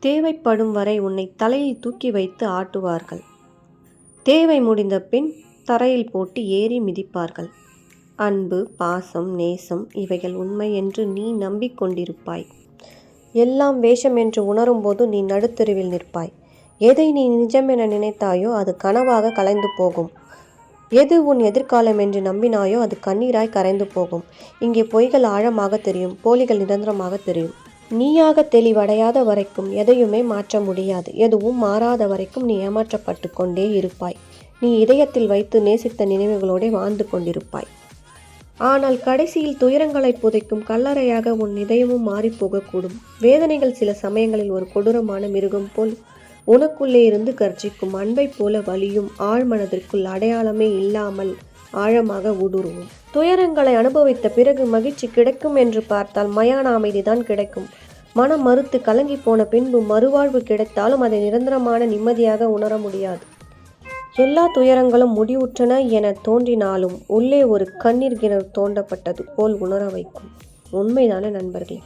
தேவைப்படும் வரை உன்னை தலையில் தூக்கி வைத்து ஆட்டுவார்கள். தேவை முடிந்த பின் தரையில் போட்டு ஏறி மிதிப்பார்கள். அன்பு, பாசம், நேசம் இவைகள் உண்மை என்று நீ நம்பிக்கொண்டிருப்பாய். எல்லாம் வேஷம் என்று உணரும்போது நீ நடுத்தெருவில் நிற்பாய். எதை நீ நிஜமென நினைத்தாயோ அது கனவாக கலைந்து போகும். எது உன் எதிர்காலம் என்று நம்பினாயோ அது கண்ணீராய் கரைந்து போகும். இங்கே பொய்கள் ஆழமாக தெரியும், போலிகள் நிரந்தரமாக தெரியும். நீயாக தெளிவடையாத வரைக்கும் எதையுமே மாற்ற முடியாது. எதுவும் மாறாத வரைக்கும் நீ ஏமாற்றப்பட்டு கொண்டே இருப்பாய். நீ இதயத்தில் வைத்து நேசித்த நினைவுகளோடு வாழ்ந்து கொண்டிருப்பாய். ஆனால் கடைசியில் துயரங்களை புதைக்கும் கல்லறையாக உன் இதயமும் மாறிப்போகக்கூடும். வேதனைகள் சில சமயங்களில் ஒரு கொடூரமான மிருகம் போல் உனக்குள்ளே இருந்து கர்ஜிக்கும். அன்பை போல வலியும் ஆழ்மனதிற்குள் அடையாளமே இல்லாமல் ஆழமாக ஊடுருவும். துயரங்களை அனுபவித்த பிறகு மகிழ்ச்சி கிடைக்கும் என்று பார்த்தால் மயான அமைதிதான் கிடைக்கும். மனம் மறுத்து கலங்கி போன பின்பு மறுவாழ்வு கிடைத்தாலும் அதை நிரந்தரமான நிம்மதியாக உணர முடியாது. எல்லா துயரங்களும் முடிவுற்றன என தோன்றினாலும் உள்ளே ஒரு கண்ணீர் கிணறு தோண்டப்பட்டது போல் உணர வைக்கும். உண்மைதானே நண்பர்களே?